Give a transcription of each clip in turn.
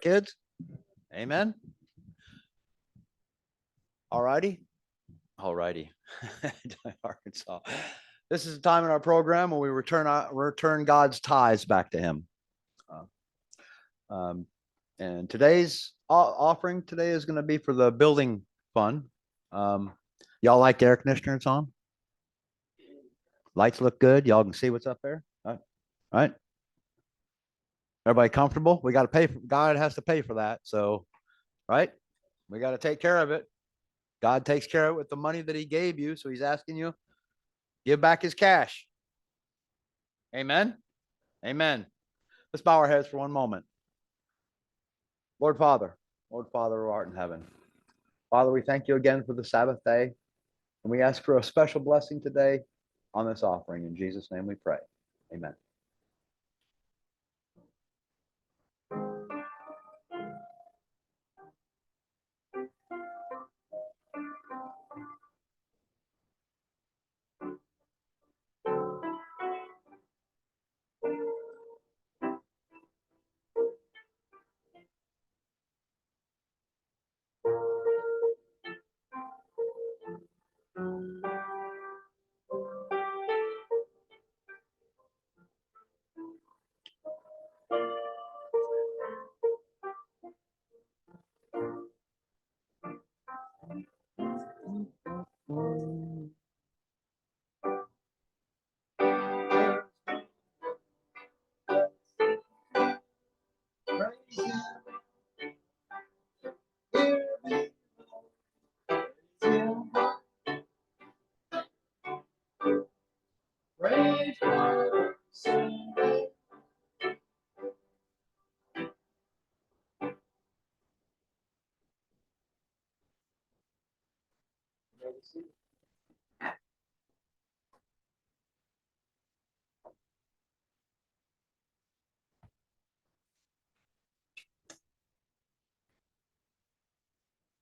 kids? Amen. All righty. All righty. Arkansas. This is the time in our program when we return God's tithes back to Him. And today's offering today is going to be for the building fund. Y'all like the air conditioner it's on? Lights look good. Y'all can see what's up there. All right. Everybody comfortable? We got to pay for, God has to pay for that. So, right? We got to take care of it. God takes care of it with the money that He gave you. So He's asking you, give back His cash. Amen. Amen. Let's bow our heads for one moment. Lord Father who art in heaven. Father, we thank you again for the Sabbath day. And we ask for a special blessing today on this offering. In Jesus' name we pray. Amen.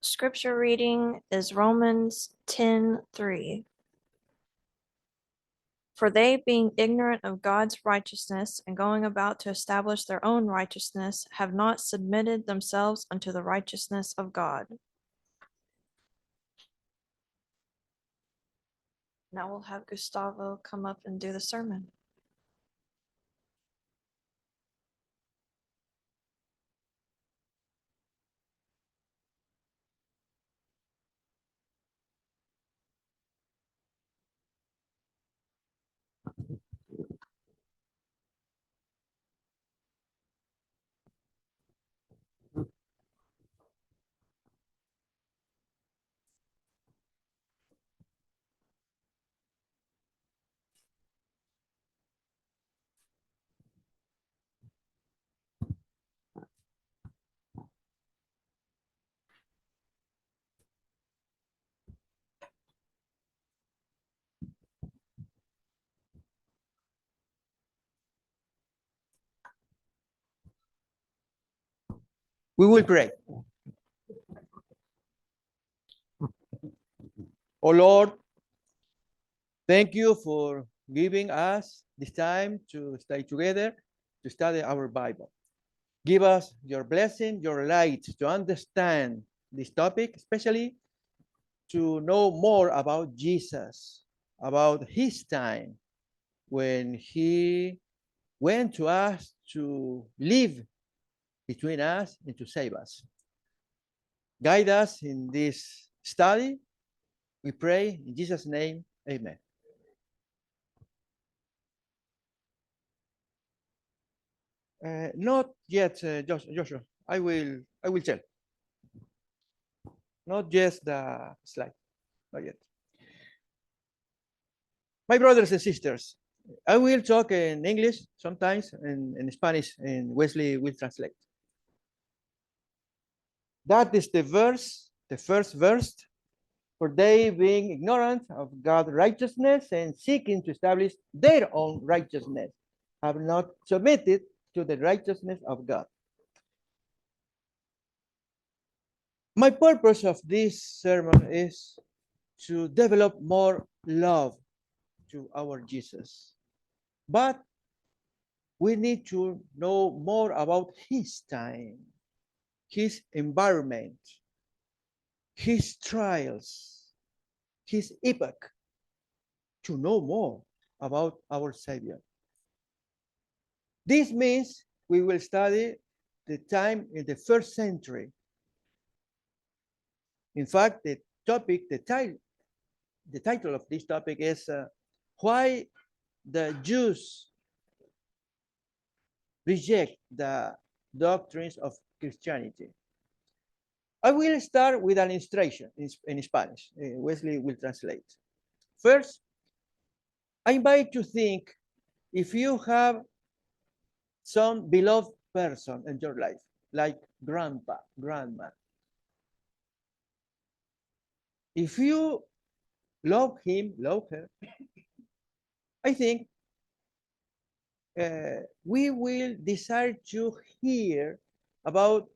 Scripture reading is Romans 10:3. For they, being ignorant of God's righteousness and going about to establish their own righteousness, have not submitted themselves unto the righteousness of God. Now we'll have Gustavo come up and do the sermon. We will pray. Oh Lord, thank you for giving us this time to stay together, to study our Bible. Give us your blessing, your light to understand this topic, especially to know more about Jesus, about his time when he went to us to live between us and to save us. Guide us in this study. We pray in Jesus' name, amen. Not yet, Joshua. I will tell. Not just the slide. Not yet. My brothers and sisters, I will talk in English sometimes and in Spanish, and Wesley will translate. That is the verse, the first verse. For they, being ignorant of God's righteousness and seeking to establish their own righteousness, have not submitted to the righteousness of God. My purpose of this sermon is to develop more love to our Jesus. But we need to know more about his time. his environment, his trials, his epoch, to know more about our Savior. This means we will study the time in the first century. In fact, the title of this topic is why the Jews reject the doctrines of Christianity. I will start with an illustration in Spanish. Wesley will translate. First, I invite you to think if you have some beloved person in your life, like grandpa, grandma. If you love him, love her, I think we will desire to hear about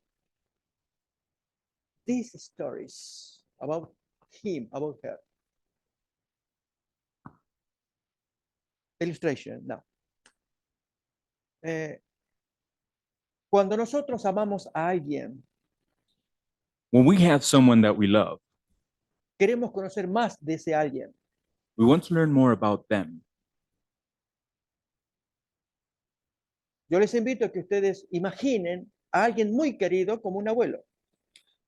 these stories about him, about her. Illustration now. Cuando nosotros amamos a alguien, When we have someone that we love, queremos conocer más de ese alguien. we want to learn more about them. Yo les invito a que ustedes imaginen a alguien muy querido como un abuelo.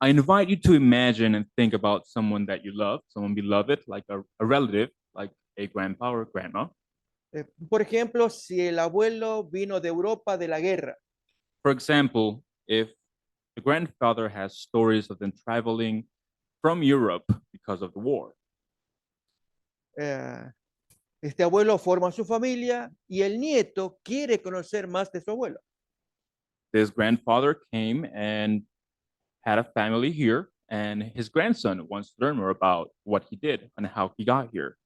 I invite you to imagine and think about someone that you love, someone beloved, like a relative, like a grandpa or grandma. Por ejemplo, si el abuelo vino de Europa de la guerra, For example, if the grandfather has stories of them traveling from Europe because of the war, este abuelo forma su familia y el nieto quiere conocer más de su abuelo. this grandfather came and had a family here, and his grandson wants to learn more about what he did and how he got here,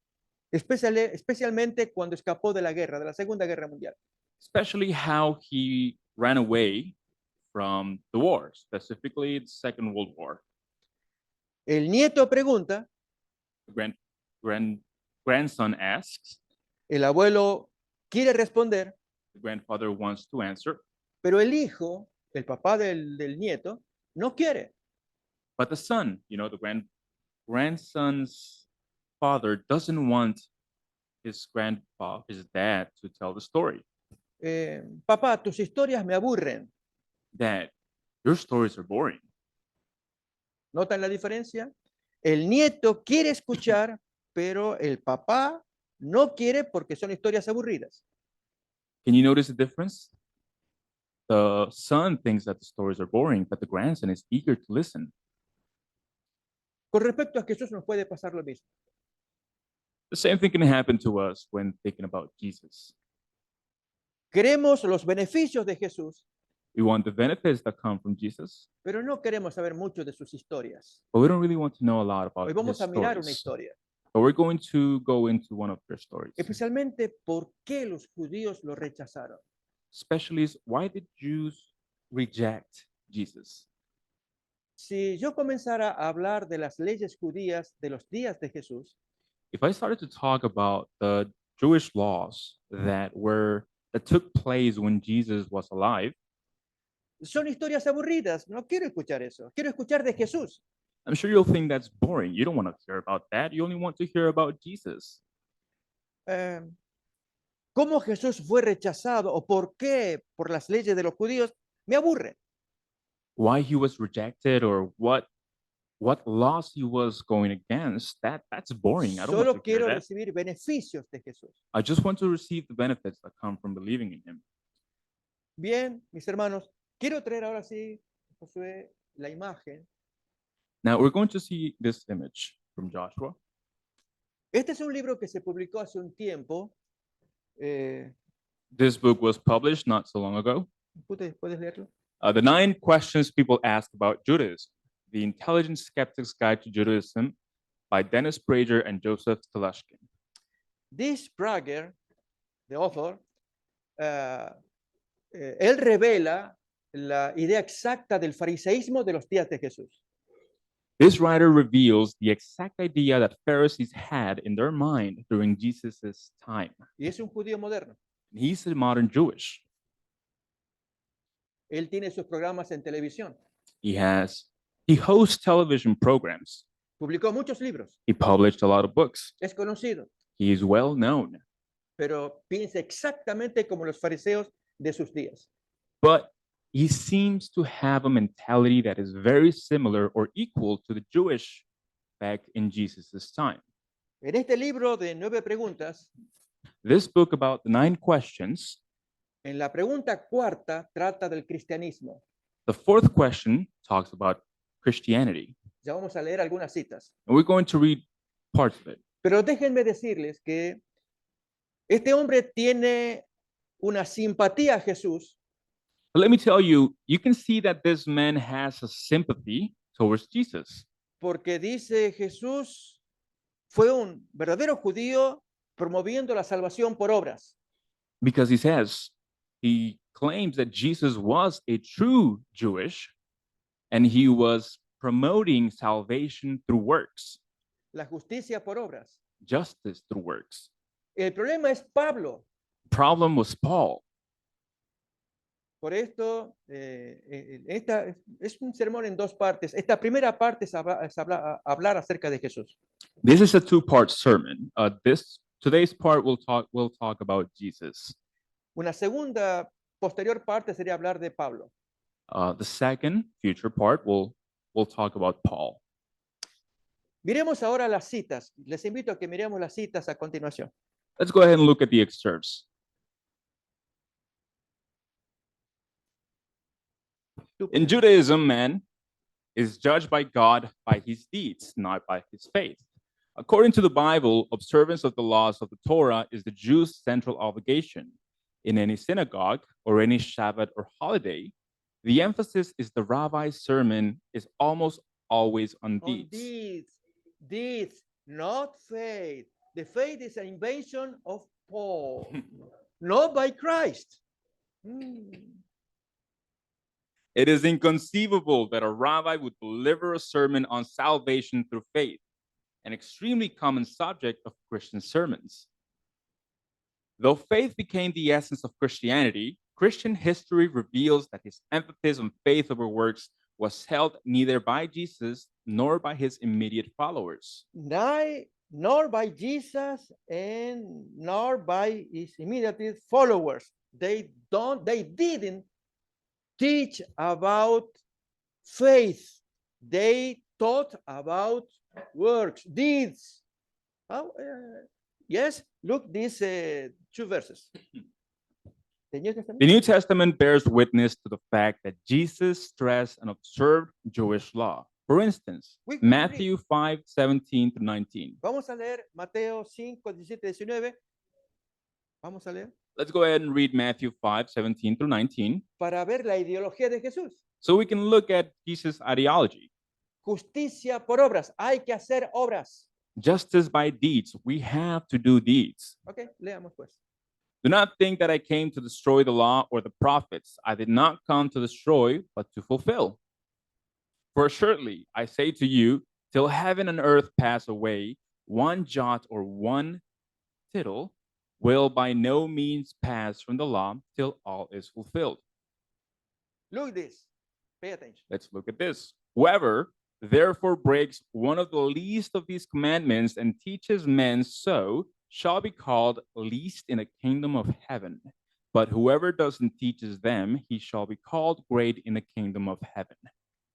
Especialmente cuando escapó de la guerra, de la Segunda Guerra Mundial. especially how he ran away from the war, specifically the Second World War. El nieto pregunta, The grandson asks, el abuelo quiere responder, the grandfather wants to answer, pero el hijo, el papá del nieto, no quiere. but the son, the grandson's father doesn't want his grandpa, his dad, to tell the story. Papá, tus historias me aburren. Dad, your stories are boring. ¿Notan la diferencia? El nieto quiere escuchar, pero el papá no quiere porque son historias aburridas. Can you notice the difference? The son thinks that the stories are boring, but the grandson is eager to listen. Con respecto a Jesús nos puede pasar lo mismo. The same thing can happen to us when thinking about Jesus. Queremos los beneficios de Jesús, We want the benefits that come from Jesus, pero no queremos saber mucho de sus historias. but we don't really want to know a lot about Hoy his vamos a mirar una stories. historia, But we're going to go into one of their stories, especialmente por qué los judíos lo rechazaron. especially why did Jews reject Jesus? Si yo comenzara a hablar de las leyes judías de los días de Jesús, If I started to talk about the Jewish laws that took place when Jesus was alive, son historias aburridas. No quiero escuchar eso. Quiero escuchar de Jesús. I'm sure you'll think that's boring. You don't want to hear about that. You only want to hear about Jesus. ¿Cómo Jesús fue rechazado o por qué por las leyes de los judíos? Me aburre. Why he was rejected or what laws he was going against, that's boring. I don't want Solo to hear quiero that. recibir beneficios de Jesús. I just want to receive the benefits that come from believing in him. Bien, mis hermanos, quiero traer ahora sí, Josué, la imagen. Now we're going to see this image from Joshua. Este es un libro que se publicó hace un tiempo. This book was published not so long ago. ¿Puedes leerlo? The 9 questions people ask about Judaism, The Intelligent Skeptic's Guide to Judaism by Dennis Prager and Joseph Telushkin. This Prager, the author, él revela la idea exacta del fariseísmo de los días de Jesús. This writer reveals the exact idea that Pharisees had in their mind during Jesus' time. Y es un judío moderno. He's a modern Jewish. Él tiene sus programas en televisión. He hosts television programs. publicó muchos libros, He published a lot of books. es conocido, He is well known, pero piensa exactamente como los fariseos de sus días. but he seems to have a mentality that is very similar or equal to the Jewish back in Jesus' time. En este libro de 9 preguntas, This book about the 9 questions, en la pregunta cuarta trata del cristianismo. the 4th question talks about Christianity. Ya vamos a leer algunas citas. And we're going to read parts of it. Pero déjenme decirles que este hombre tiene una simpatía a Jesús But let me tell you, you can see that this man has a sympathy towards Jesus porque dice Jesús fue un verdadero judío promoviendo la salvación por obras. because he claims that Jesus was a true Jewish and he was promoting salvation through works, La justicia por obras. justice through works. El problema es Pablo. Problem was Paul. Por esto, esta es un sermón en 2 partes. Esta primera parte es hablar acerca de Jesús. This is a 2-part sermon. Today's part we'll talk about Jesus. Una segunda, posterior parte sería hablar de Pablo. The second future part we'll talk about Paul. Miremos ahora las citas. Les invito a que miremos las citas a continuación. Let's go ahead and look at the excerpts. In Judaism, man is judged by God by his deeds, not by his faith. According to the Bible, observance of the laws of the Torah is the Jews' central obligation. In any synagogue or any Shabbat or holiday, the emphasis is the rabbi's sermon is almost always on On deeds. deeds, not faith. The faith is an invention of Paul, not by Christ. It is inconceivable that a rabbi would deliver a sermon on salvation through faith, an extremely common subject of Christian sermons. Though faith became the essence of Christianity, Christian history reveals that his emphasis on faith over works was held neither by Jesus nor by his immediate followers. Nor by Jesus and nor by his immediate followers. They didn't teach about faith. They taught about works, deeds. Yes, look these 2 verses. The New Testament. The New Testament bears witness to the fact that Jesus stressed and observed Jewish law. For instance, We can read. Matthew 5:17 to 19. Vamos a leer Mateo 5, 17, 19. Vamos a leer Let's go ahead and read Matthew 5:17 through 19 para ver la ideología de Jesús. so we can look at Jesus' ideology. Justicia por obras. Hay que hacer obras. Justice by deeds. We have to do deeds. Ok, leamos pues. Do not think that I came to destroy the law or the prophets. I did not come to destroy, but to fulfill. For assuredly, I say to you, till heaven and earth pass away, one jot or one tittle will by no means pass from the law till all is fulfilled. Look this. Pay attention. Let's look at this. Whoever therefore breaks one of the least of these commandments and teaches men so shall be called least in the kingdom of heaven. But whoever doesn't teaches them, he shall be called great in the kingdom of heaven.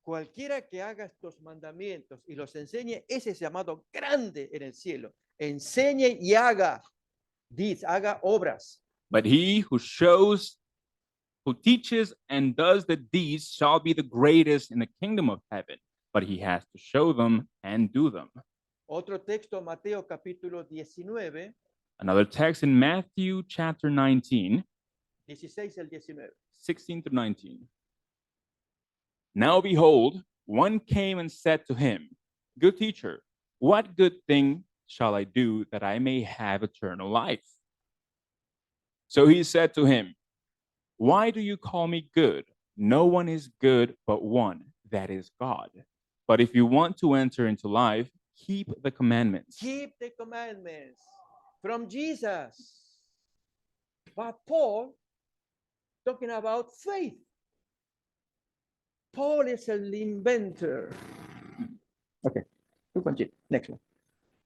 Cualquiera que haga estos mandamientos y los enseñe, ese es llamado grande en el cielo. Enseñe y haga deeds, haga obras. But he who teaches and does the deeds shall be the greatest in the kingdom of heaven. But he has to show them and do them. Otro texto, Mateo capítulo 19, Another text in Matthew chapter 19, 16 al 19. 16 to 19. Now behold, one came and said to him, Good teacher, what good thing shall I do that I may have eternal life? So he said to him, Why do you call me good? No one is good but one, that is God. But if you want to enter into life, keep the commandments. Keep the commandments from Jesus. But Paul, talking about faith. Paul es el inventor. Okay, we continue. Next one.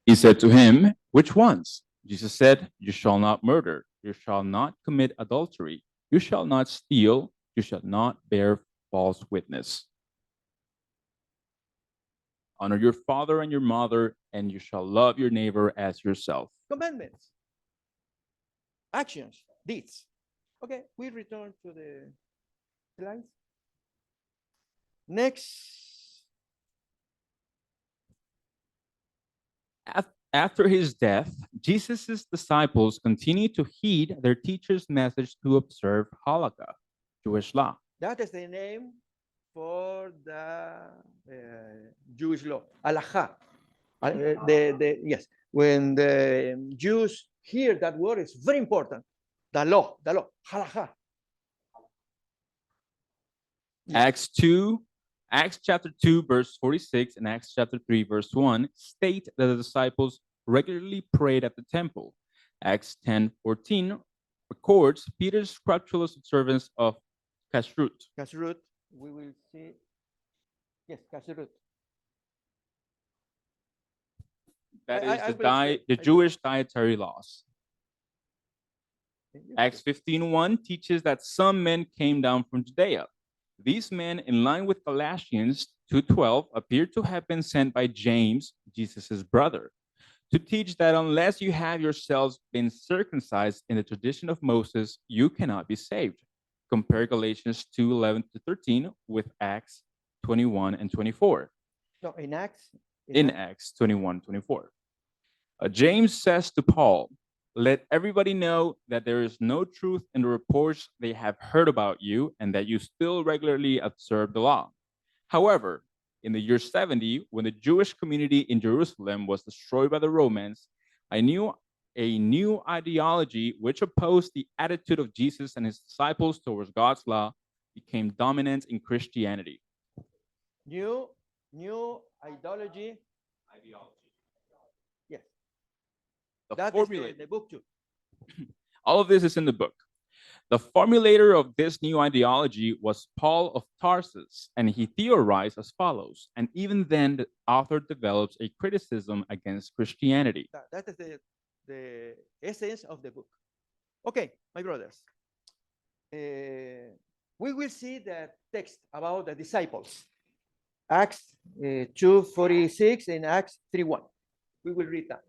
He said to him, which ones? Jesus said, you shall not murder, you shall not commit adultery, you shall not steal, you shall not bear false witness. Honor your father and your mother, and you shall love your neighbor as yourself. Commandments, actions, deeds. Okay, we return to the slides. Next. After his death, Jesus' disciples continued to heed their teacher's message to observe Halakha, Jewish law. That is the name for the Jewish law, halacha. Yes, when the Jews hear that word, it's very important. The law, halacha. Acts chapter 2, verse 46, and Acts chapter 3, verse 1 state that the disciples regularly prayed at the temple. Acts 10:14 records Peter's scrupulous observance of kashrut. Kashrut, we will see. Yes, kashrut. That I is will explain. the Jewish dietary laws. Acts 15:1 teaches that some men came down from Judea. These men, in line with Galatians 2:12, appear to have been sent by James, Jesus' brother, to teach that unless you have yourselves been circumcised in the tradition of Moses, you cannot be saved. Compare Galatians 2:11-13 with Acts 21 and 24. No, in Acts. In Acts 21:24. James says to Paul, let everybody know that there is no truth in the reports they have heard about you and that you still regularly observe the law. However, in the year 70, when the Jewish community in Jerusalem was destroyed by the Romans, a new ideology which opposed the attitude of Jesus and his disciples towards God's law became dominant in Christianity. New ideology. Yes. That is the book too. All of this is in the book. The formulator of this new ideology was Paul of Tarsus, and he theorized as follows. And even then, the author develops a criticism against Christianity. That is the essence of the book. Okay, my brothers. We will see the text about the disciples. Acts 2:46 and Acts 3:1. We will read that.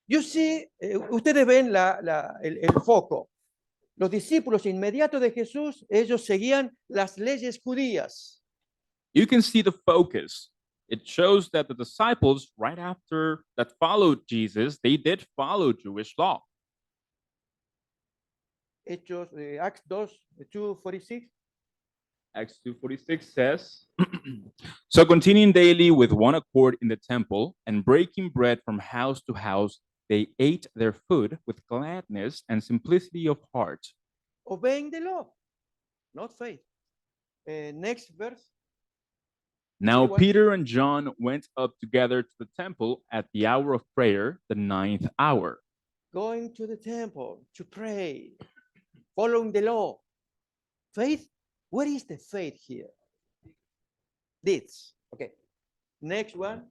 You see, ustedes ven el foco. Los discípulos inmediatos de Jesús, ellos seguían las leyes judías. You can see the focus. It shows that the disciples, right after that followed Jesus, they did follow Jewish law. Hechos, Acts 2:46. Acts 2:46 says, so continuing daily with one accord in the temple and breaking bread from house to house, they ate their food with gladness and simplicity of heart. Obeying the law, not faith. Next verse. Now Anyone? Peter and John went up together to the temple at the hour of prayer, the 9th hour. Going to the temple to pray, following the law. Faith, what is the faith here? Deeds. Okay. Next one.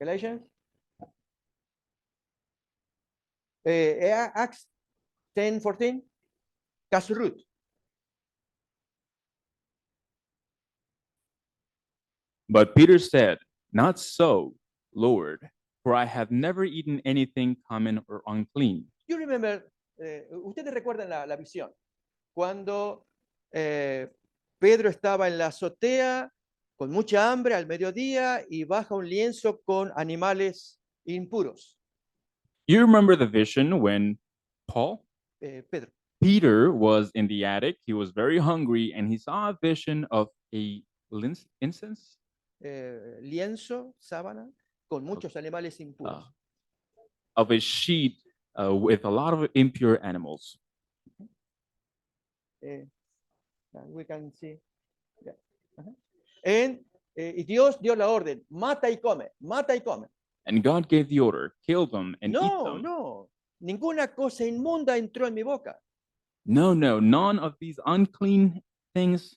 Galatians. Acts 10:14. Kashrut. But Peter said, not so, Lord, for I have never eaten anything common or unclean. You remember, ustedes recuerdan la visión, cuando Pedro estaba en la azotea con mucha hambre al mediodía y baja un lienzo con animales impuros. You remember the vision when Pedro. Peter was in the attic, he was very hungry, and he saw a vision of a incense? Lienzo, sábana, con muchos animales impuros. Of a sheet with a lot of impure animals. We can see. Yeah. Y Dios dio la orden, mata y come, mata y come. And God gave the order, kill them and eat them. No, ninguna cosa inmunda entró en mi boca. No, none of these unclean things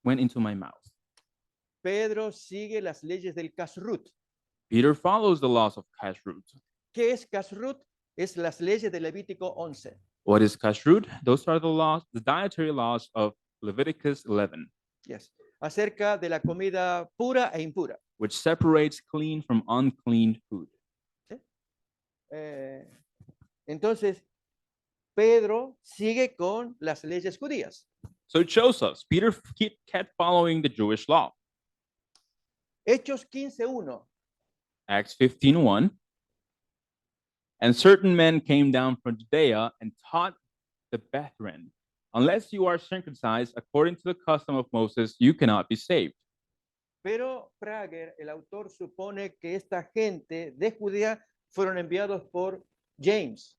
went into my mouth. Pedro sigue las leyes del kashrut. Peter follows the laws of kashrut. ¿Qué es kashrut? Es las leyes de Levítico 11. What is kashrut? Those are the laws, the dietary laws of Leviticus 11, Yes. Acerca de la comida pura e impura. which separates clean from unclean food. Entonces, Pedro sigue con las leyes judías. So it shows us Peter kept following the Jewish law. Hechos 15:1. Acts 15:1. And certain men came down from Judea and taught the brethren, unless you are circumcised according to the custom of Moses, you cannot be saved. Pero Prager, el autor, supone que esta gente de Judea fueron enviados por James.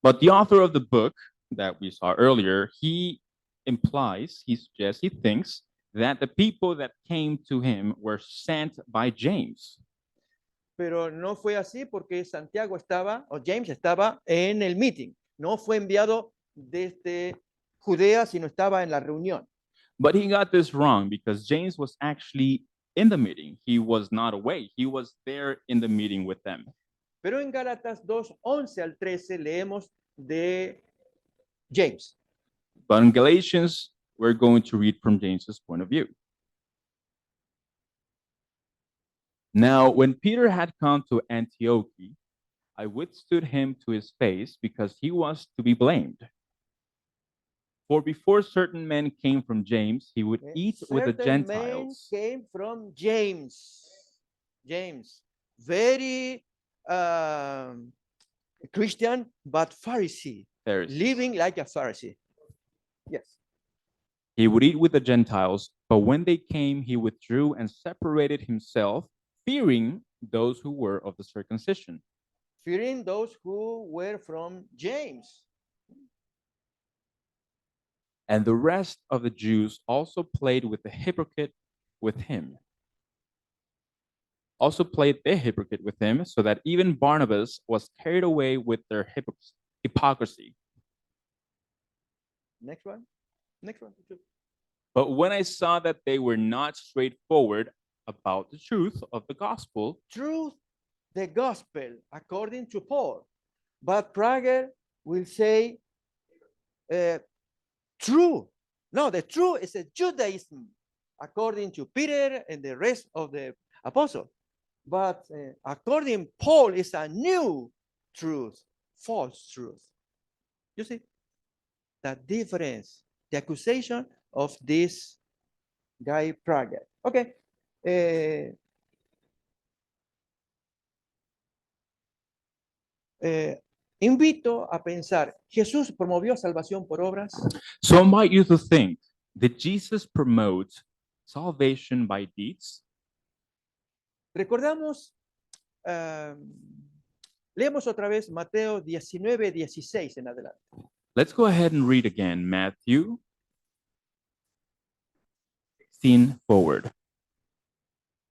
But the author of the book that we saw earlier, he implies, he suggests, he thinks that the people that came to him were sent by James. Pero no fue así porque Santiago estaba, o James estaba en el meeting. No fue enviado desde Judea, sino estaba en la reunión. But he got this wrong because James was actually in the meeting. He was not away. He was there in the meeting with them. Pero en Gálatas 2:11 al 13 leemos de James. But in Galatians, we're going to read from James's point of view. Now, when Peter had come to Antioch, I withstood him to his face because he was to be blamed. For before certain men came from James, he would eat with the Certain men Gentiles. came from James. James, very Christian, but Pharisee, Pharisees. living like a Pharisee. Yes. He would eat with the Gentiles, but when they came, he withdrew and separated himself, fearing those who were of the circumcision. Fearing those who were from James. And the rest of the Jews also played with the hypocrite with him. Also played the hypocrite with him, so that even Barnabas was carried away with their hypocrisy. Next one. Next one. But when I saw that they were not straightforward about the truth of the gospel, Truth, the gospel, according to Paul. But Prager will say, true. No, the true is a Judaism, according to Peter and the rest of the apostles. But according Paul, is a new truth, false truth. You see the difference, the accusation of this guy Prager. Okay. Invito a pensar, ¿Jesús promovió salvación por obras? so I invite you to think, did Jesus promote salvation by deeds? Recordamos, leemos otra vez Mateo 19:16 en adelante. Let's go ahead and read again Matthew 16 forward.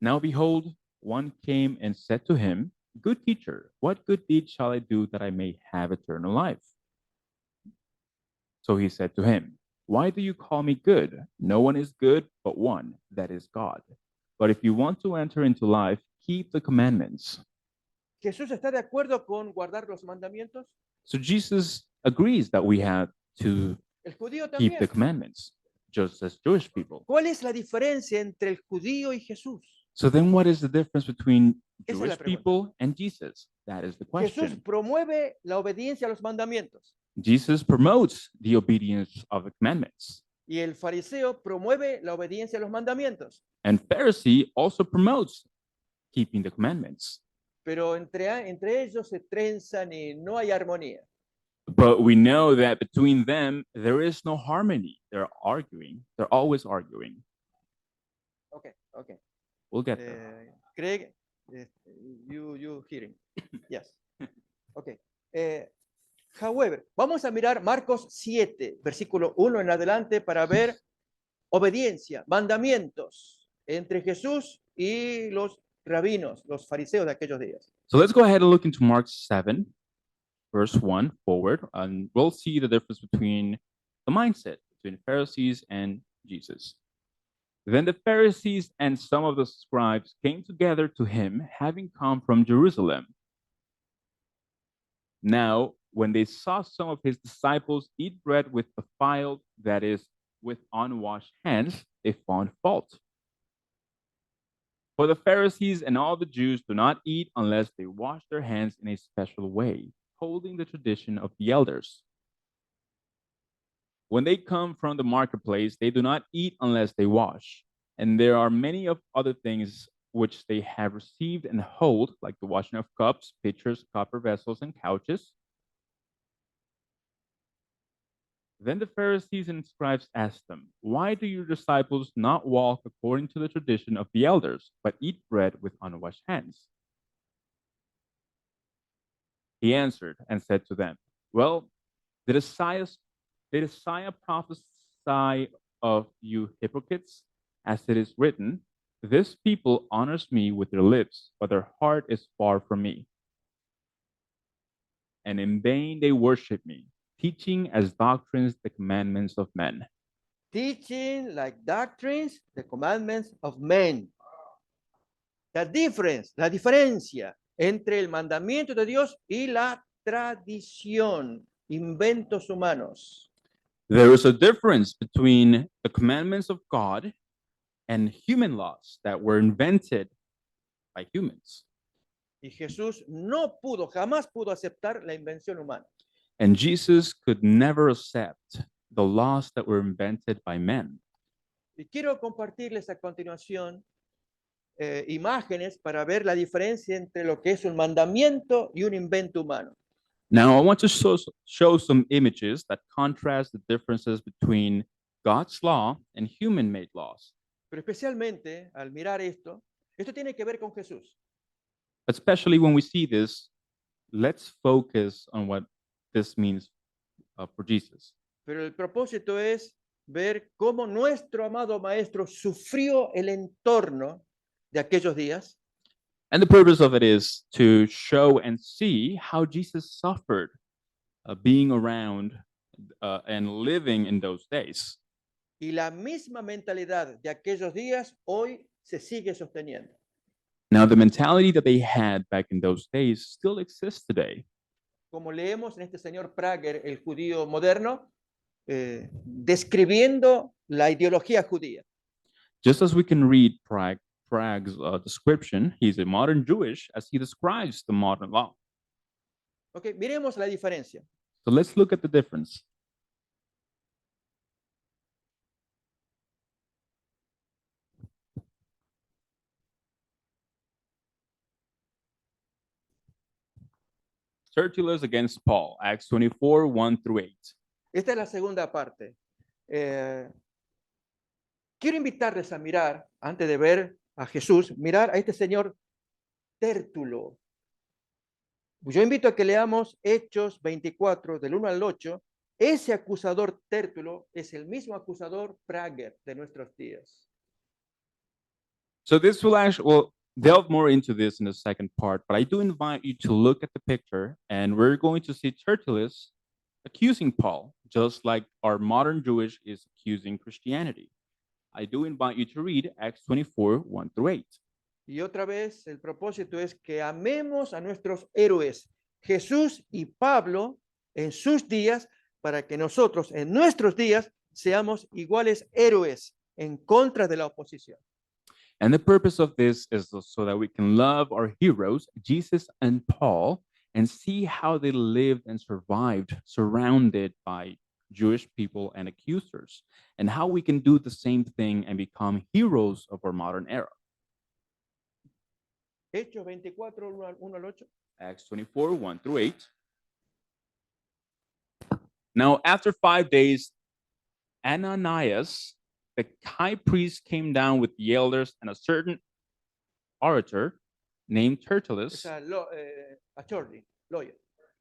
Now behold, one came and said to him, Good teacher, what good deed shall I do that I may have eternal life? So he said to him, Why do you call me good? No one is good but one, that is God. But if you want to enter into life, keep the commandments. ¿Jesús está de acuerdo con guardar los mandamientos? So Jesus agrees that we have to El judío keep the también. commandments, just as Jewish people. ¿Cuál es la diferencia entre el judío y Jesús? So then what is the difference between Esa es la Jewish pregunta. people and Jesus? That is the Jesús question. promueve la obediencia a los mandamientos Jesus promotes the obedience of the commandments. y el fariseo promueve la obediencia a los mandamientos. And Pharisee also promotes keeping the commandments. Pero entre ellos se trenzan y no hay armonía. But we know that between them, there is no harmony. They're arguing. They're always arguing. Okay, okay. We'll get there. Craig, you hearing? Yes. Okay. However, vamos a mirar Marcos 7, versículo 1 en adelante para ver obediencia, mandamientos entre Jesús y los rabinos, los fariseos de aquellos días. So let's go ahead and look into Mark 7, verse 1 forward, and we'll see the difference between the mindset between Pharisees and Jesus. Then the Pharisees and some of the scribes came together to him, having come from Jerusalem. Now, when they saw some of his disciples eat bread with defiled, that is, with unwashed hands, they found fault. For the Pharisees and all the Jews do not eat unless they wash their hands in a special way, holding the tradition of the elders. When they come from the marketplace, they do not eat unless they wash. And there are many of other things which they have received and hold, like the washing of cups, pitchers, copper vessels, and couches. Then the Pharisees and scribes asked them, "Why do your disciples not walk according to the tradition of the elders, but eat bread with unwashed hands?" He answered and said to them, "Well, did Isaiah prophesy of you hypocrites, as it is written, 'This people honors me with their lips, but their heart is far from me. And in vain they worship me, teaching as doctrines the commandments of men.'" Teaching like doctrines, the commandments of men. La diferencia entre el mandamiento de Dios y la tradición, inventos humanos. There is a difference between the commandments of God and human laws that were invented by humans. Y Jesús jamás pudo aceptar la invención humana. And Jesus could never accept the laws that were invented by men. Y quiero compartirles a continuación imágenes para ver la diferencia entre lo que es un mandamiento y un invento humano. Now, I want to show some images that contrast the differences between God's law and human-made laws. Pero especialmente al mirar esto tiene que ver con Jesús. Especially when we see this, let's focus on what this means for Jesus. Pero el propósito es ver cómo nuestro amado Maestro sufrió el entorno de aquellos días. And the purpose of it is to show and see how Jesus suffered being around and living in those days. Y la misma mentalidad de aquellos días hoy se sigue sosteniendo. Now, the mentality that they had back in those days still exists today. Como leemos en este señor Prager, el judío moderno, describiendo la ideología judía. Just as we can read Prague's description, he's a modern Jewish as he describes the modern law. Okay, miremos la diferencia. So let's look at the difference. Tertullus against Paul, Acts 24, 1 through 8. Esta es la segunda parte. Quiero invitarles a mirar, antes de ver a Jesús, mirar a este señor Tértulo. Yo invito a que leamos Hechos 24, del 1 al 8. Ese acusador Tértulo es el mismo acusador Prager de nuestros días. So this will delve more into this in the second part, but I do invite you to look at the picture, and we're going to see Tertullus accusing Paul, just like our modern Jewish is accusing Christianity. I do invite you to read Acts 24, 1 through 8. Y otra vez, el propósito es que amemos a nuestros héroes, Jesús y Pablo, en sus días, para que nosotros, en nuestros días, seamos iguales héroes en contra de la oposición. And the purpose of this is so that we can love our heroes, Jesus and Paul, and see how they lived and survived, surrounded by Jewish people and accusers, and how we can do the same thing and become heroes of our modern era. Hechos 24, 1 al 8. Acts 24, 1 through 8. Now, after 5 days, Ananias, the high priest, came down with the elders and a certain orator named Tertullus, Attorney, lawyer,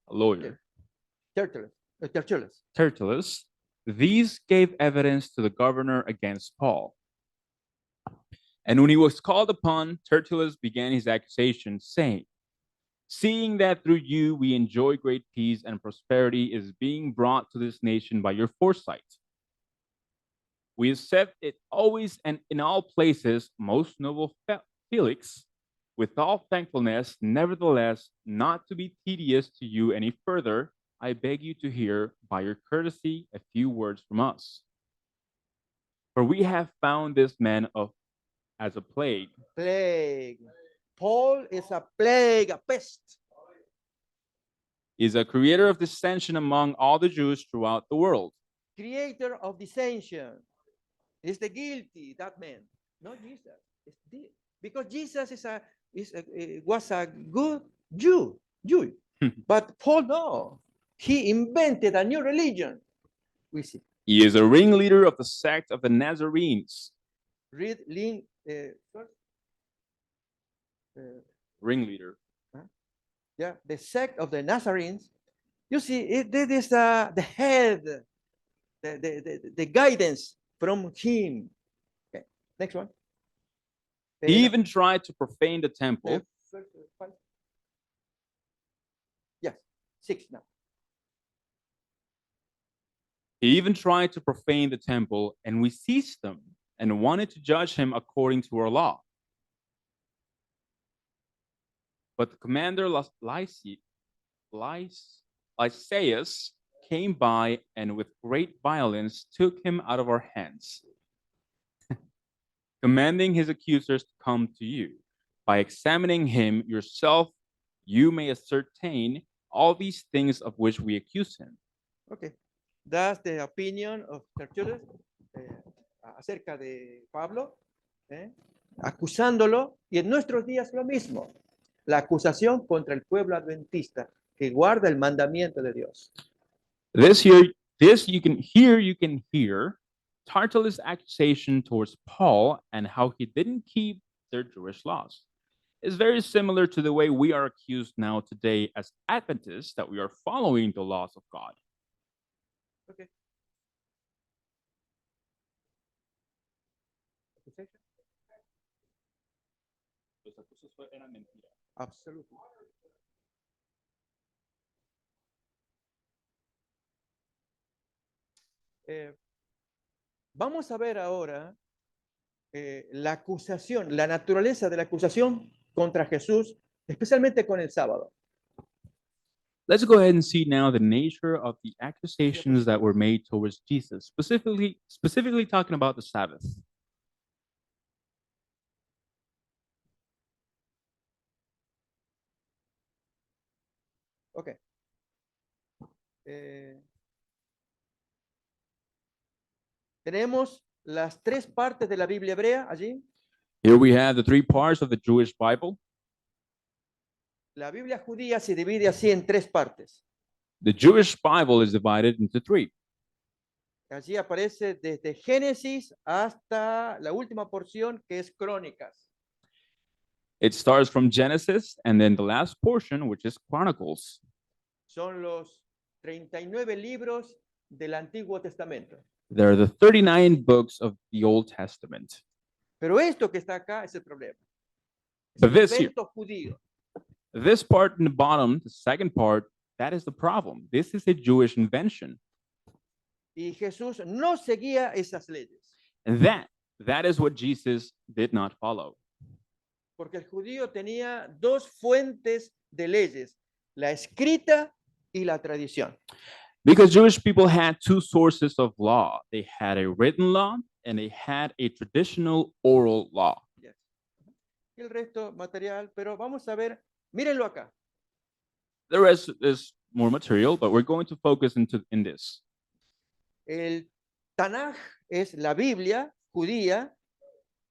a lawyer. Tertullus. Tertullus, these gave evidence to the governor against Paul. And when he was called upon, Tertullus began his accusation, saying, "Seeing that through you we enjoy great peace and prosperity is being brought to this nation by your foresight. We have said it always and in all places, most noble Felix, with all thankfulness, nevertheless, not to be tedious to you any further, I beg you to hear, by your courtesy, a few words from us. For we have found this man as a plague. Plague. Paul is a plague, a pest. He is a creator of dissension among all the Jews throughout the world. Creator of dissension. Is the guilty, that man, not Jesus. Because Jesus was a good Jew. But Paul, no. He invented a new religion. We see. He is a ringleader of the sect of the Nazarenes. Read first. Ringleader. Yeah, the sect of the Nazarenes. You see, it is the head, the guidance from him. Okay, next one. He even tried to profane the temple. Yes, 6 now. He even tried to profane the temple, and we seized him and wanted to judge him according to our law. But the commander Lysias came by and with great violence took him out of our hands, commanding his accusers to come to you. By examining him yourself, you may ascertain all these things of which we accuse him. Okay, that's the opinion of Tertullus acerca de Pablo, acusándolo, y en nuestros días lo mismo, la acusación contra el pueblo adventista que guarda el mandamiento de Dios. You can hear Tertullus' accusation towards Paul and how he didn't keep their Jewish laws. It's very similar to the way we are accused now today as Adventists that we are following the laws of God. Okay. Absolutely. Vamos a ver ahora la acusación, la naturaleza de la acusación contra Jesús, especialmente con el sábado. Let's go ahead and see now the nature of the accusations that were made towards Jesus, specifically talking about the Sabbath. Ok. Tenemos las 3 partes de la Biblia hebrea allí. Here we have the 3 parts of the Jewish Bible. La Biblia judía se divide así en 3 partes. The Jewish Bible is divided into 3. Allí aparece desde Génesis hasta la última porción que es Crónicas. It starts from Genesis and then the last portion, which is Chronicles. Son los 39 libros del Antiguo Testamento. There are the 39 books of the Old Testament. Pero esto que está acá es el problema. Es But un this here- invento judío. This part in the bottom, the second part, that is the problem. This is a Jewish invention. Y Jesús no seguía esas leyes. And that is what Jesus did not follow. Porque el judío tenía 2 fuentes de leyes, la escrita y la tradición. Because Jewish people had 2 sources of law. They had a written law and they had a traditional oral law. Yes. Y el resto material, pero vamos a ver, mírenlo acá. The rest is more material, but we're going to focus in this. El Tanaj es la Biblia judía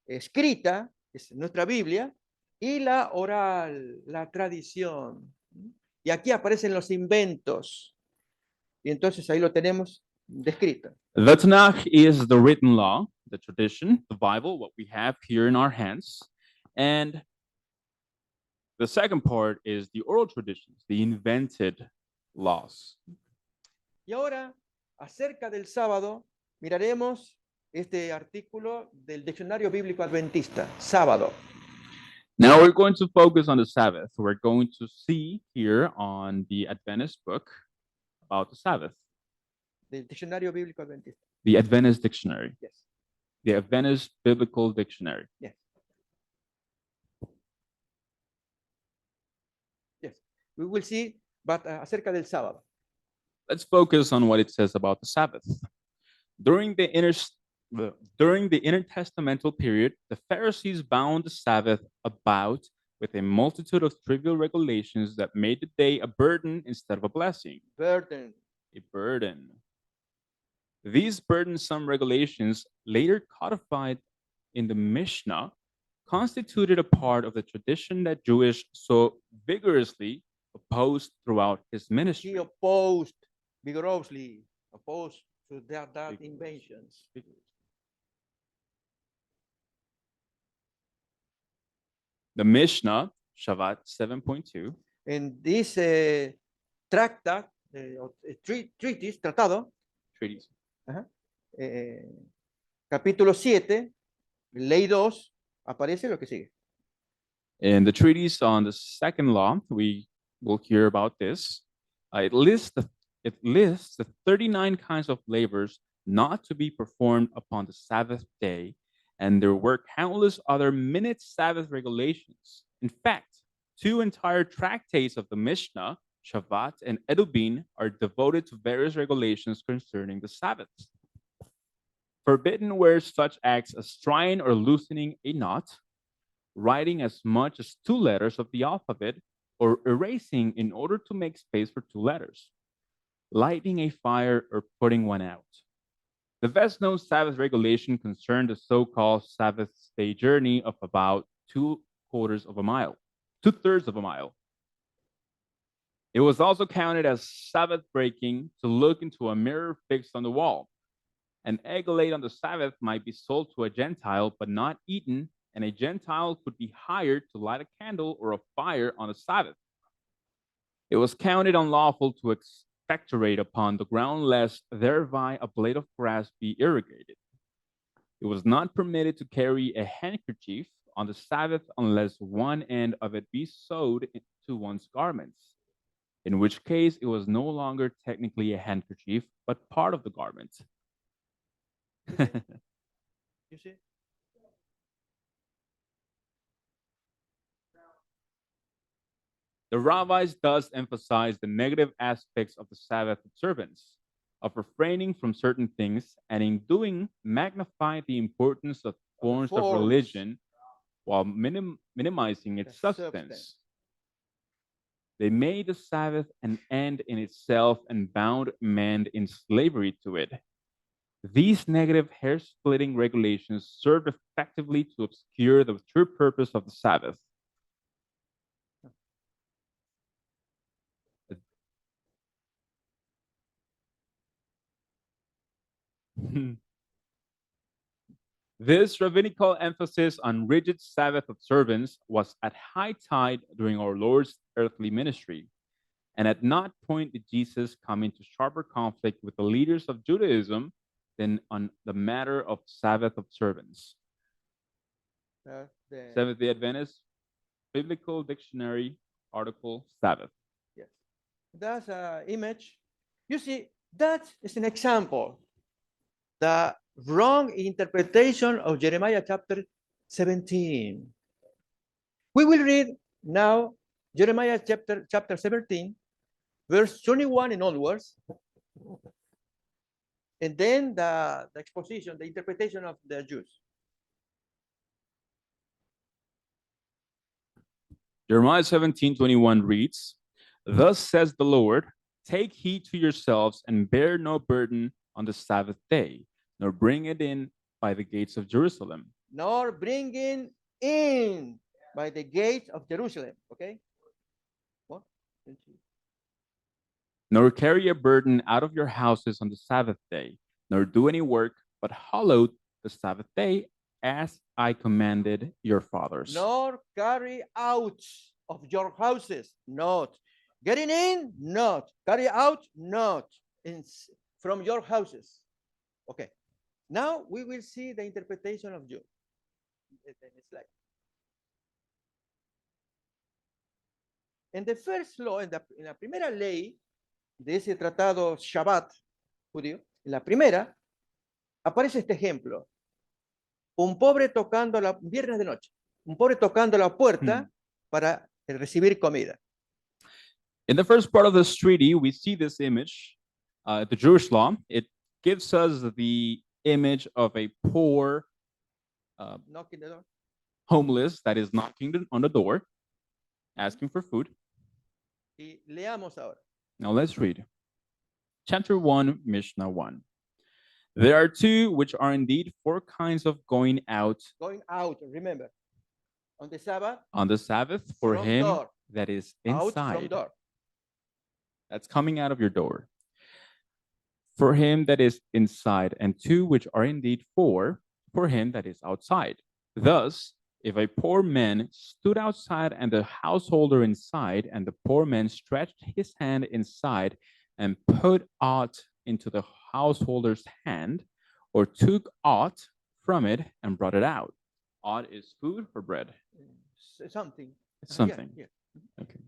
escrita, es nuestra Biblia, y la oral, la tradición. Y aquí aparecen los inventos. Y entonces ahí lo tenemos descrito. The Tanakh is the written law, the tradition, the Bible, what we have here in our hands. And the second part is the oral traditions, the invented laws. Y ahora, acerca del sábado, miraremos este artículo del Diccionario Bíblico Adventista, sábado. Now we're going to focus on the Sabbath. We're going to see here on the Adventist book about the Sabbath, Del Diccionario Bíblico Adventista. the Adventist Dictionary. Yes. The Adventist Biblical Dictionary. Yes. Yes. We will see, but acerca del sábado. Let's focus on what it says about the Sabbath. During the intertestamental period, the Pharisees bound the Sabbath about with a multitude of trivial regulations that made the day a burden instead of a blessing. Burden. A burden. These burdensome regulations, later codified in the Mishnah, constituted a part of the tradition that Jewish so vigorously opposed throughout his He ministry. opposed vigorously, opposed to that inventions. The Mishnah, Shabbat 7.2, En this tracta, treatise, tratado, treatise, capítulo 7, ley 2, aparece lo que sigue. in the treatise on the second law, we will hear about this. It lists the 39 kinds of labors not to be performed upon the Sabbath day, and there were countless other minute Sabbath regulations. In fact, 2 entire tractates of the Mishnah, Shabbat and Edubin, are devoted to various regulations concerning the Sabbath. Forbidden were such acts as tying or loosening a knot, writing as much as 2 letters of the alphabet, or erasing in order to make space for 2 letters, lighting a fire or putting one out. The best known Sabbath regulation concerned the so-called Sabbath day journey of about 2/4 of a mile, 2/3 of a mile. It was also counted as Sabbath breaking to look into a mirror fixed on the wall. An egg laid on the Sabbath might be sold to a Gentile, but not eaten, and a Gentile could be hired to light a candle or a fire on the Sabbath. It was counted unlawful to expectorate upon the ground lest thereby a blade of grass be irrigated. It was not permitted to carry a handkerchief on the Sabbath unless one end of it be sewed into one's garments, in which case it was no longer technically a handkerchief, but part of the garment. You see? The rabbis thus emphasize the negative aspects of the Sabbath observance, of refraining from certain things, and in doing magnify the importance of forms of forms. religion while minimizing its The substance. substance. They made the Sabbath an end in itself and bound man in slavery to it. These negative hair-splitting regulations served effectively to obscure the true purpose of the Sabbath. This rabbinical emphasis on rigid Sabbath observance was at high tide during our Lord's earthly ministry, and at not point did Jesus come into sharper conflict with the leaders of Judaism than on the matter of Sabbath observance. That's the- Seventh-day Adventist Biblical Dictionary article Sabbath. Yes. That's an image. You see, that is an example. The wrong interpretation of Jeremiah chapter 17. We will read now Jeremiah chapter 17, verse 21 and onwards. And then the exposition, the interpretation of the Jews. Jeremiah 17:21 reads, "Thus says the Lord, take heed to yourselves and bear no burden on the Sabbath day, nor bring it in by the gates of Jerusalem. Nor bringing in by the gates of Jerusalem. Okay? What? Nor carry a burden out of your houses on the Sabbath day, nor do any work, but hallow the Sabbath day as I commanded your fathers." Nor carry out of your houses, not. Getting in, not. Carry out, not. From your houses. Okay. Now we will see the interpretation of Jude. En the first law, en la primera ley de ese tratado Shabbat judío, en la primera, aparece este ejemplo. un pobre tocando la, viernes de noche, un pobre tocando la puerta para recibir comida. In the first part of this treaty, we see this image, the Jewish law. It gives us the image of a poor, Knocking the door. homeless that is knocking on the door, asking for food. Y leamos ahora. Now let's read. Chapter 1, Mishnah 1. There are two which are indeed four kinds of going out Going out, remember. On the Sabbath, on the Sabbath for from him door, that is out from inside. door. That's coming out of your door. For him that is inside, and two which are indeed four for him that is outside. Thus, if a poor man stood outside and the householder inside, and the poor man stretched his hand inside and put aught into the householder's hand, or took aught from it and brought it out. Aught is food or bread? Something. It's Yeah, something. yeah. Okay.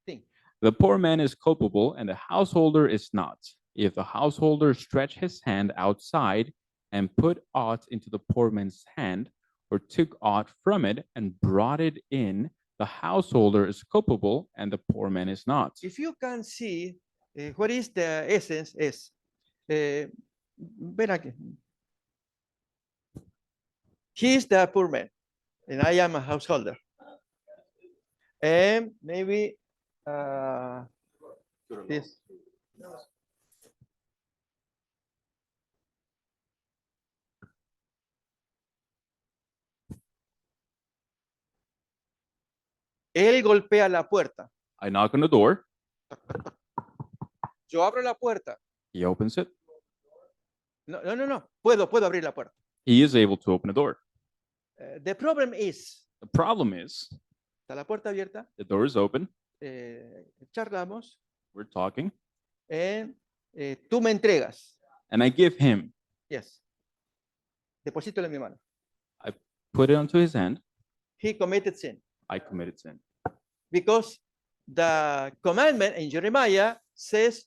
Thing. The poor man is culpable and the householder is not. If the householder stretched his hand outside and put aught into the poor man's hand, or took aught from it and brought it in, the householder is culpable and the poor man is not. If you can see what is the essence is, ven aquí. He is the poor man, and I am a householder. And maybe this. Él golpea la puerta. I knock on the door, Yo abro la puerta. he opens it. No, no, no, no. Puedo abrir la puerta. He is able to open the door. The problem is, The problem is está la puerta abierta, the door is open, charlamos, we're talking, tú me entregas. and I give him, Yes. Deposítalo en mi mano. put it onto his hand, He committed sin. I committed sin. Because the commandment in Jeremiah says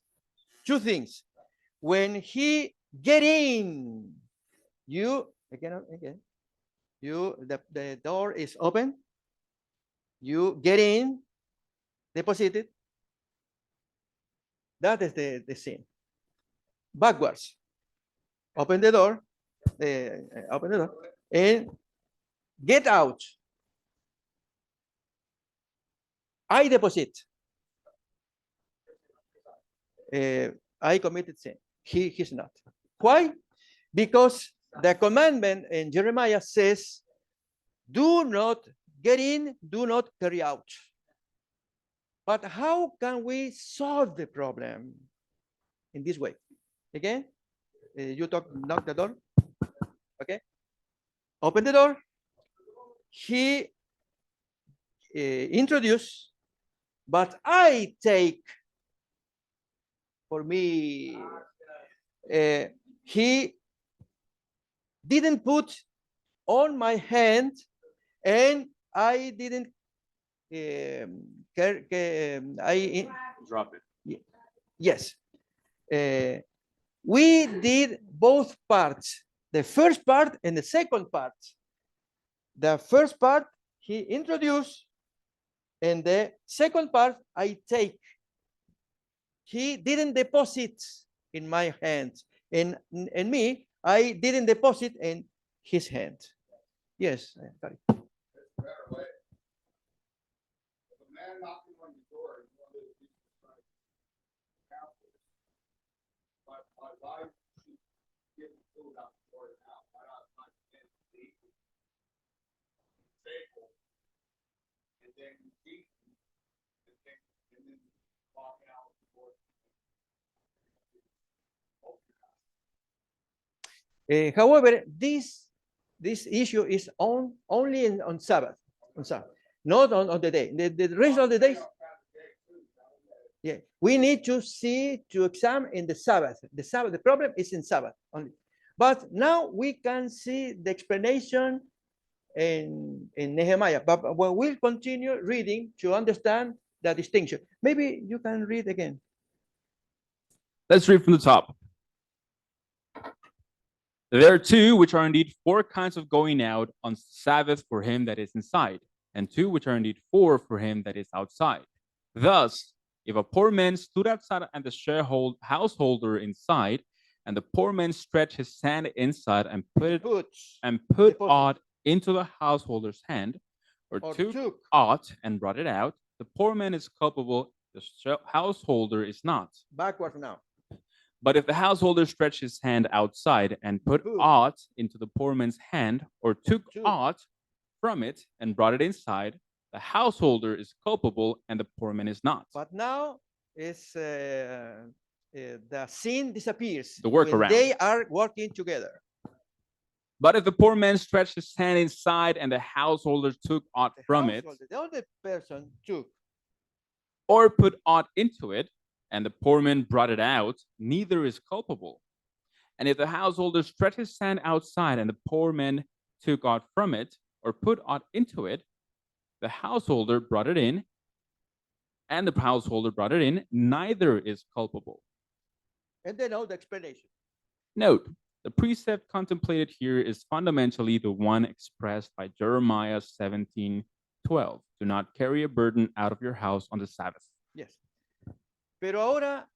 two things. When he get in, you, again, you, the door is open, you get in, deposit it. That is the sin. Backwards. Open the door, and get out. I deposit. I committed sin. He's not. Why? Because the commandment in Jeremiah says, do not get in, do not carry out. But how can we solve the problem in this way? Again, you knock the door. Okay. Open the door. He introduce, but I take for me. He didn't put on my hand, and I didn't. Drop it. Yes. We did both parts, the first part and the second part. The first part he introduced, and the second part I take. He didn't deposit in my hands, and me, I didn't deposit in his hand. Yes, sorry. However, this issue is only on Sabbath, not on the day. The rest of the days, yeah, we need to examine in the Sabbath. The problem is in Sabbath only. But now we can see the explanation in Nehemiah. But we'll continue reading to understand the distinction. Maybe you can read again. Let's read from the top. There are two which are indeed four kinds of going out on Sabbath for him that is inside, and two which are indeed four for him that is outside. Thus, if a poor man stood outside and the householder inside, and the poor man stretched his hand inside and put Puts put deposit. aught into the householder's hand, or or took took. aught and brought it out, the poor man is culpable, the householder is not. Backwards now. But if the householder stretched his hand outside and put Took. aught into the poor man's hand, or took Took. aught from it and brought it inside, the householder is culpable and the poor man is not. But now is the sin disappears. The when workaround. they are working together. But if the poor man stretched his hand inside and the householder took aught The from it, household, the other person took. or put aught into it, and the poor man brought it out, neither is culpable. And if the householder stretched his hand outside and the poor man took aught from it, or put aught into it, the householder brought it in, and the householder brought it in, neither is culpable. And then now the explanation. Note, the precept contemplated here is fundamentally the one expressed by Jeremiah 17:12. Do not carry a burden out of your house on the Sabbath. Yes. Pero ahora,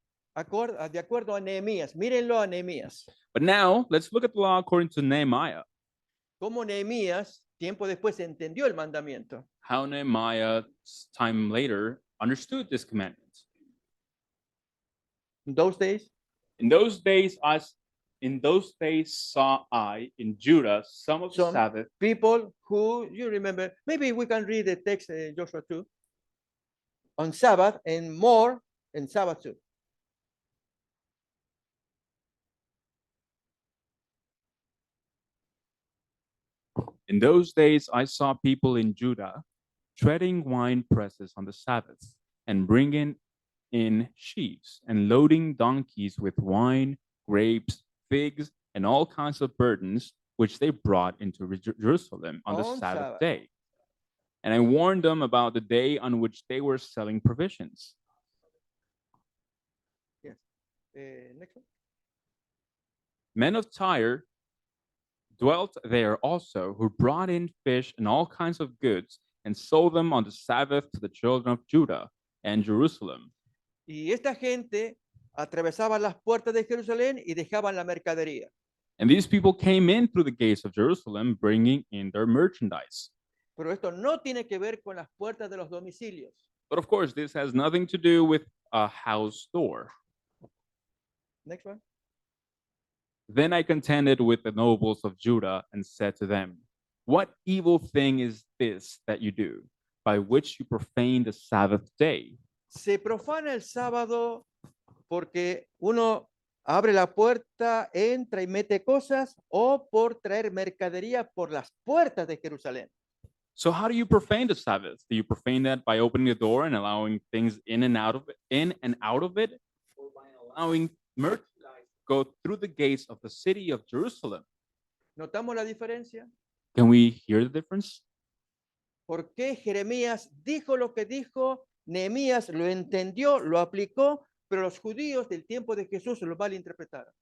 de acuerdo a Nehemías, mírenlo a Nehemías. But now, let's look at the law according to Nehemiah. Cómo Nehemías, tiempo después, entendió el mandamiento. How Nehemiah, time later, understood this commandment. In those days, In those days saw I in Judah some of the Some Sabbath people who, you remember, maybe we can read the text, Joshua 2, on Sabbath and more in Sabbath too. In those days, I saw people in Judah treading wine presses on the Sabbath and bringing in sheaves and loading donkeys with wine, grapes, figs, and all kinds of burdens, which they brought into Jerusalem on the On Sabbath Sabbath. day. And I warned them about the day on which they were selling provisions. Next one. Men of Tyre dwelt there also, who brought in fish and all kinds of goods and sold them on the Sabbath to the children of Judah and Jerusalem. Y esta gente atravesaba las puertas de Jerusalén y dejaban la mercadería. And these people came in through the gates of Jerusalem, bringing in their merchandise. Pero esto no tiene que ver con las puertas de los domicilios. But of course, this has nothing to do with a house store. Next one. Then I contended with the nobles of Judah and said to them, what evil thing is this that you do, by which you profane the Sabbath day? Se profana el sábado porque uno abre la puerta, entra y mete cosas, o por traer mercadería por las puertas de Jerusalén. So how do you profane the Sabbath? Do you profane that by opening the door and allowing things in and out of it, or by allowing merchandise to go through the gates of the city of Jerusalem? ¿Notamos la diferencia? Can we hear the difference? ¿Por qué Jeremías dijo lo que dijo? Nehemías lo entendió, lo aplicó, pero los judíos del tiempo de Jesús lo malinterpretaron.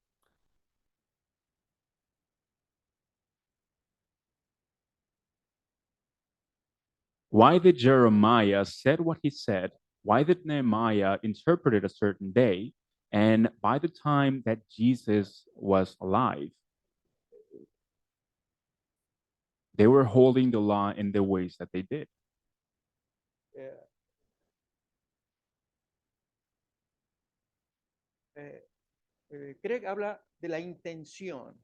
Why did Jeremiah said what he said? Why did Nehemiah interpret it a certain day? And by the time that Jesus was alive, they were holding the law in the ways that they did. Craig habla de la intención.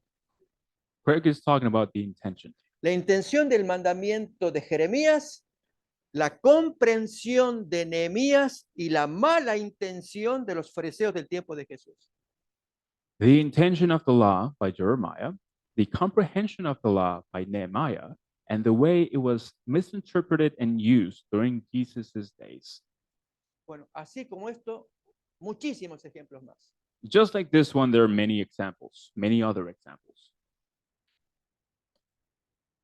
Craig is talking about the intention. La intención del mandamiento de Jeremías, la comprensión de Nehemías y la mala intención de los fariseos del tiempo de Jesús. The intention of the law by Jeremiah, the comprehension of the law by Nehemiah, and the way it was misinterpreted and used during Jesus's days. Bueno, así como esto, muchísimos ejemplos más. Just like this one, there are many examples, many other examples.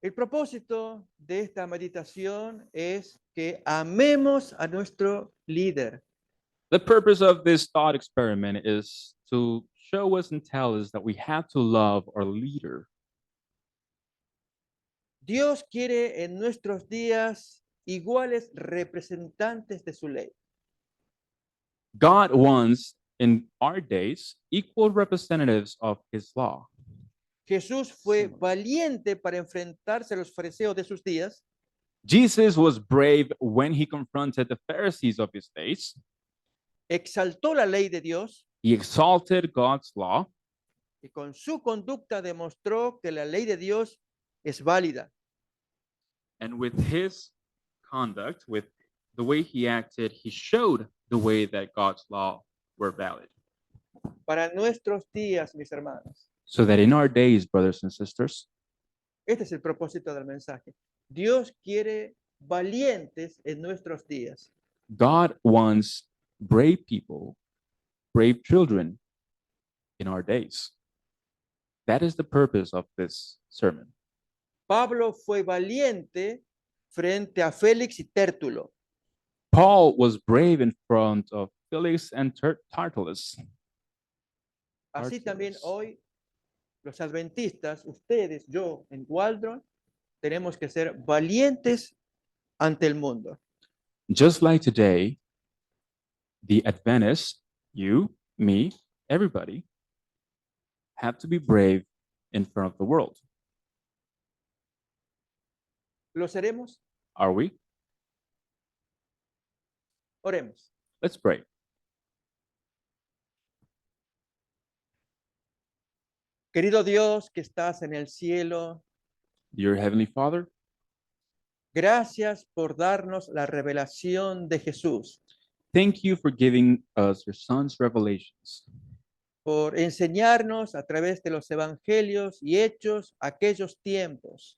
El propósito de esta meditación es que amemos a nuestro líder. The purpose of this thought experiment is to show us and tell us that we have to love our leader. Dios quiere en nuestros días iguales representantes de su ley. God wants in our days equal representatives of his law. Jesús fue Similar. valiente para enfrentarse a los fariseos de sus días Jesus was brave when he confronted the Pharisees of his days. exaltó la ley de Dios He exalted God's law, y con su conducta demostró que la ley de Dios es válida. and with his conduct, with the way he acted, he showed the way that God's law were valid. Para nuestros días, mis hermanos, So that in our days, brothers and sisters, este es el propósito del mensaje. Dios quiere valientes en nuestros días. God wants brave people, brave children in our days. That is the purpose of this sermon. Pablo fue valiente frente a Félix y Tértulo. Paul was brave in front of Felix and Tertullus. Así también Artemis. hoy los adventistas, ustedes, yo, en Waldron, tenemos que ser valientes ante el mundo. Just like today, the Adventists, you, me, everybody, have to be brave in front of the world. ¿Lo seremos? Are we? Oremos. Let's pray. Querido Dios que estás en el cielo, Dear Heavenly Father, gracias por darnos la revelación de Jesús, thank you for giving us your Son's revelations, por enseñarnos a través de los evangelios y hechos aquellos tiempos,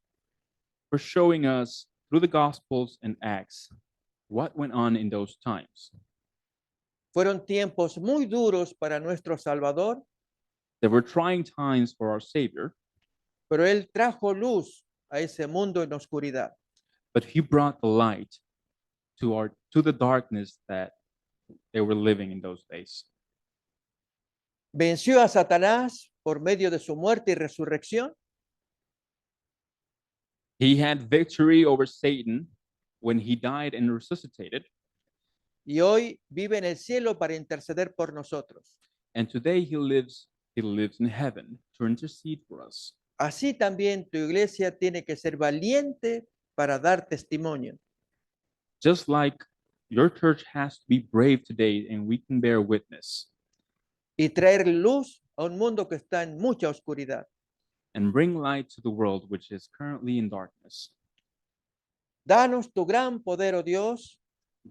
for showing us through the Gospels and Acts what went on in those times. fueron tiempos muy duros para nuestro Salvador, There were trying times for our Savior, pero Él trajo luz a ese mundo en oscuridad. but he brought the light to the darkness that they were living in those days. Venció a Satanás por medio de su muerte y resurrección, He had victory over Satan when he died and resuscitated, y hoy vive en el cielo para interceder por nosotros. and today he lives in heaven to intercede for us. Así también tu iglesia tiene que ser valiente para dar testimonio. Just like your church has to be brave today and we can bear witness Y traer luz a un mundo que está en mucha oscuridad. and bring light to the world which is currently in darkness. Danos tu gran poder, oh Dios.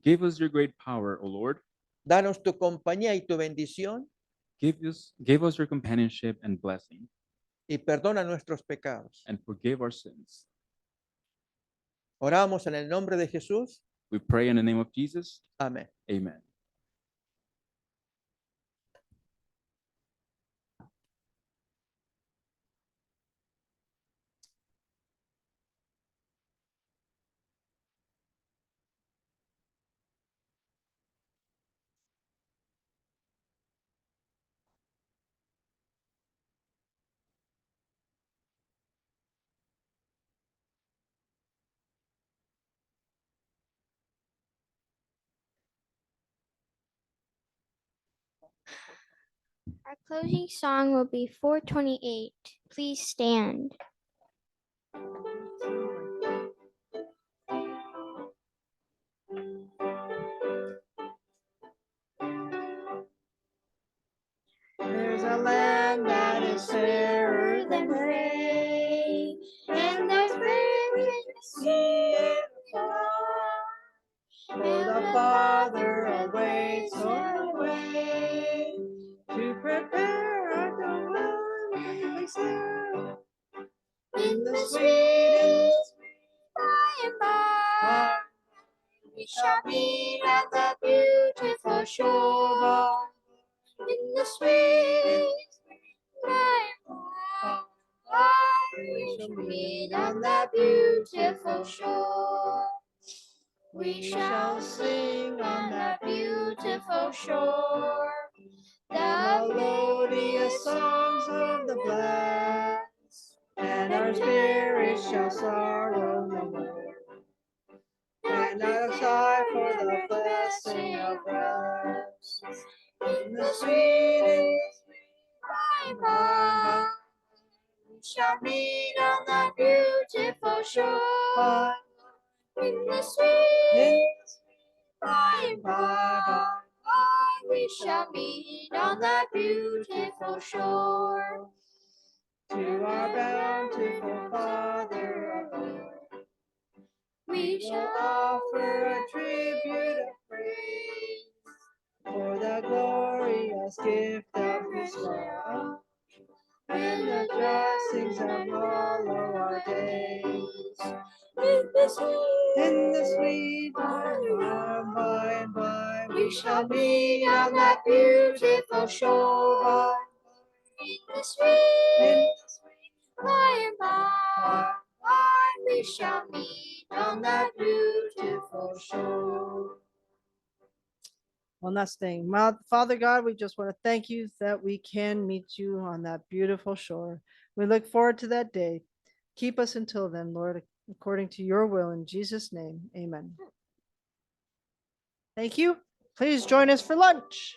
Give us your great power, O Lord. Danos tu compañía y tu bendición. Give us your companionship and blessing, Y perdona nuestros pecados. and forgive our sins. Oramos en el nombre de Jesús. We pray in the name of Jesus. Amén. Amen. Our closing song will be 428. Please stand. There's a land that is fairer than rain, and there's rivers in the sea where the Father awaits on the way to prepare our dwelling there. in the sweetest by and by. We shall meet at the beautiful shore. In the sweetest by and by. We shall meet on the beautiful shore. We shall sing on the beautiful shore. melodious songs of the blessed, and our spirits shall sorrow no more. And I'll sigh for the blessing of rest in the sweet by and by. We shall meet on that beautiful shore in the sweet by and by. We shall meet on that beautiful shore. To our bountiful Father above, we shall offer a tribute of praise for the glorious gift of His love and the blessings that follow our days. In the sweet by and by, we shall meet on that beautiful shore. In the sweet by and by, we shall meet on that beautiful shore. One last thing. Father God, we just want to thank you that we can meet you on that beautiful shore. We look forward to that day. Keep us until then, Lord, according to your will. In Jesus' name, amen. Thank you. Please join us for lunch.